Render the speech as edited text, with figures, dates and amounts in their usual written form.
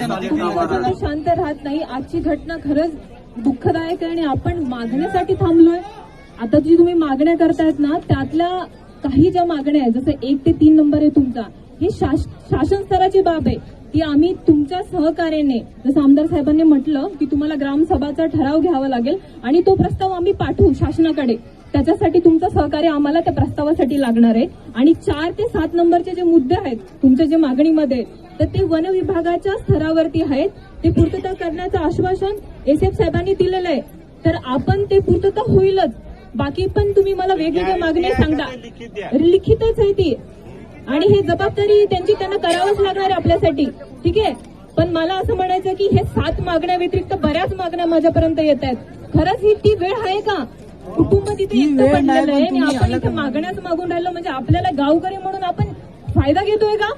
तुम्ही शांत राहत नाही. आजची घटना खरंच दुःखदायक आहे आणि आपण मागण्यासाठी थांबलोय. आता जी तुम्ही मागण्या करतायत ना, त्यातल्या काही ज्या मागण्या आहेत, जसं 1 ते 3 नंबर आहे तुमचा, ही शासन स्तराची बाब आहे. ती आम्ही तुमच्या सहकार्याने, जसं आमदार साहेबांनी म्हटलं की तुम्हाला ग्रामसभाचा ठराव घ्यावा लागेल आणि तो प्रस्ताव आम्ही पाठवू शासनाकडे. त्याच्यासाठी तुमचं सहकार्य आम्हाला त्या प्रस्तावासाठी लागणार आहे. आणि 4 ते 7 नंबरचे जे मुद्दे आहेत तुमच्या जे मागणीमध्ये, तर ते वन विभागाच्या स्तरावरती आहेत. ते पूर्तता करण्याचं आश्वासन SF साहेबांनी दिलेलं आहे. तर आपण ते पूर्तता होईलच. बाकी पण तुम्ही मला वेगवेगळ्या मागण्या सांगा, लिखितच आहे ती, आणि हे जबाबदारी त्यांना करावंच लागणार आहे आपल्यासाठी. ठीक आहे, पण मला असं म्हणायचं की हे 7 मागण्या व्यतिरिक्त बऱ्याच मागण्या माझ्यापर्यंत येत आहेत. खरंच ही ती वेळ आहे का? कुटुंब तिथे एकटं पडलेलं आहे आणि आपण इथे मागण्याच मागून राहिलो, म्हणजे आपल्याला गावकरी म्हणून आपण फायदा घेतोय का?